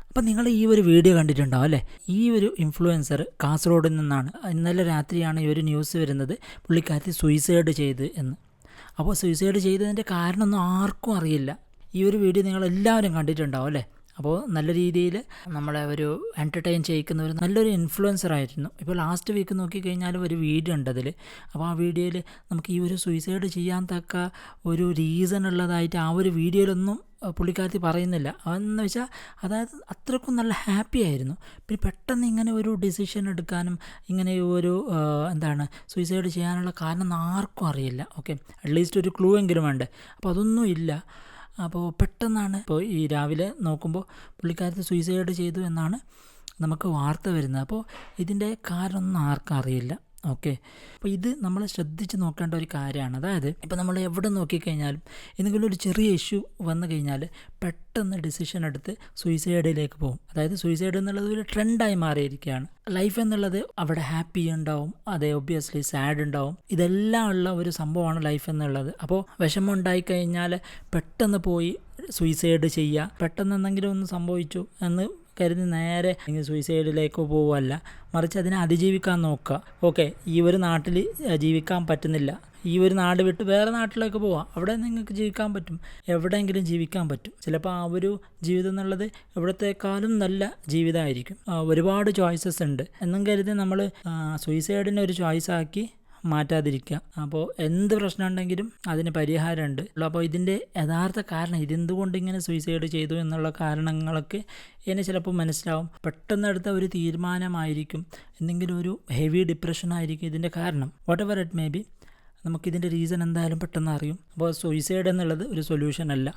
അപ്പം നിങ്ങൾ ഈ ഒരു വീഡിയോ കണ്ടിട്ടുണ്ടാവും അല്ലേ? ഈ ഒരു ഇൻഫ്ലുവൻസർ കാസർഗോഡിൽ നിന്നാണ്. ഇന്നലെ രാത്രിയാണ് ഈ ഒരു ന്യൂസ് വരുന്നത്, പുള്ളിക്കാരത്തി സൂയിസൈഡ് ചെയ്ത് എന്ന്. അപ്പോൾ സൂയിസൈഡ് ചെയ്തതിൻ്റെ കാരണമൊന്നും ആർക്കും അറിയില്ല. ഈ ഒരു വീഡിയോ നിങ്ങളെല്ലാവരും കണ്ടിട്ടുണ്ടാവും അല്ലേ? അപ്പോൾ നല്ല രീതിയിൽ നമ്മളെ ഒരു എൻ്റർടൈൻ ചെയ്യിക്കുന്ന ഒരു നല്ലൊരു ഇൻഫ്ലുവൻസർ ആയിരുന്നു. ഇപ്പോൾ ലാസ്റ്റ് വീക്ക് നോക്കിക്കഴിഞ്ഞാൽ ഒരു വീഡിയോ ഉണ്ട് അതിൽ. അപ്പോൾ ആ വീഡിയോയിൽ നമുക്ക് ഈ ഒരു സൂയിസൈഡ് ചെയ്യാൻ തക്ക ഒരു റീസൺ ഉള്ളതായിട്ട് ആ ഒരു വീഡിയോയിലൊന്നും പുള്ളിക്കാരത്തി പറയുന്നില്ല. അതെന്ന് വെച്ചാൽ അതായത് അത്രയ്ക്കും നല്ല ഹാപ്പി ആയിരുന്നു. പിന്നെ പെട്ടെന്ന് ഇങ്ങനെ ഒരു ഡിസിഷൻ എടുക്കാനും ഇങ്ങനെ ഒരു സൂയിസൈഡ് ചെയ്യാനുള്ള കാരണം ആർക്കും അറിയില്ല. ഓക്കെ, അറ്റ്ലീസ്റ്റ് ഒരു ക്ലൂ എങ്കിലും വേണ്ടേ? അപ്പോൾ അതൊന്നും ഇല്ല. അപ്പോൾ പെട്ടെന്നാണ് ഇപ്പോൾ ഈ രാവിലെ നോക്കുമ്പോൾ പുള്ളിക്കാരത്തി സൂയിസൈഡ് ചെയ്തു എന്നാണ് നമുക്ക് വാർത്ത വരുന്നത്. അപ്പോൾ ഇതിൻ്റെ കാരണമൊന്നും ആർക്കും അറിയില്ല. ഓക്കെ, അപ്പോൾ ഇത് നമ്മൾ ശ്രദ്ധിച്ച് നോക്കേണ്ട ഒരു കാര്യമാണ്. അതായത് ഇപ്പോൾ നമ്മൾ എവിടെ നോക്കിക്കഴിഞ്ഞാലും എന്തെങ്കിലും ഒരു ചെറിയ ഇഷ്യൂ വന്നു കഴിഞ്ഞാൽ പെട്ടെന്ന് ഡിസിഷൻ എടുത്ത് സൂയിസൈഡിലേക്ക് പോകും. അതായത് സൂയിസൈഡ് എന്നുള്ളത് ഒരു ട്രെൻഡായി മാറിയിരിക്കുകയാണ്. ലൈഫ് എന്നുള്ളത് അവിടെ ഹാപ്പി ഉണ്ടാവും, അതെ ഒബ്വിയസ്ലി സാഡ് ഉണ്ടാവും, ഇതെല്ലാം ഉള്ള ഒരു സംഭവമാണ് ലൈഫ് എന്നുള്ളത്. അപ്പോൾ വിഷമം ഉണ്ടായിക്കഴിഞ്ഞാൽ പെട്ടെന്ന് പോയി സൂയിസൈഡ് ചെയ്യുക, പെട്ടെന്ന് എന്തെങ്കിലും ഒന്ന് സംഭവിച്ചു എന്ന് കരുതി നേരെ സൂയിസൈഡിലേക്ക് പോവുകയല്ല, മറിച്ച് അതിനെ അതിജീവിക്കാൻ നോക്കുക. ഓക്കെ, ഈ ഒരു നാട്ടിൽ ജീവിക്കാൻ പറ്റുന്നില്ല, ഈ ഒരു നാട് വിട്ട് വേറെ നാട്ടിലേക്ക് പോവാം, അവിടെ നിങ്ങൾക്ക് ജീവിക്കാൻ പറ്റും, എവിടെയെങ്കിലും ജീവിക്കാൻ പറ്റും. ചിലപ്പോൾ ആ ഒരു ജീവിതം എന്നുള്ളത് ഇവിടത്തേക്കാളും നല്ല ജീവിതമായിരിക്കും. ഒരുപാട് ചോയ്സസ് ഉണ്ട് എന്നും കരുതി നമ്മൾ സൂയിസൈഡിനെ ഒരു ചോയ്സാക്കി മാറ്റാതിരിക്കുക. അപ്പോൾ എന്ത് പ്രശ്നം ഉണ്ടെങ്കിലും അതിന് പരിഹാരമുണ്ട്. അപ്പോൾ ഇതിൻ്റെ യഥാർത്ഥ കാരണം, ഇതെന്തുകൊണ്ട് ഇങ്ങനെ സൂയിസൈഡ് ചെയ്തു എന്നുള്ള കാരണങ്ങളൊക്കെ ഇതിന് ചിലപ്പോൾ മനസ്സിലാവും. പെട്ടെന്നെടുത്ത ഒരു തീരുമാനമായിരിക്കും, എന്തെങ്കിലും ഒരു ഹെവി ഡിപ്രഷനായിരിക്കും ഇതിൻ്റെ കാരണം. What ever it may be, നമുക്കിതിൻ്റെ റീസൺ എന്തായാലും പെട്ടെന്ന് അറിയും. അപ്പോൾ സൂയിസൈഡ് എന്നുള്ളത് ഒരു സൊല്യൂഷൻ അല്ല.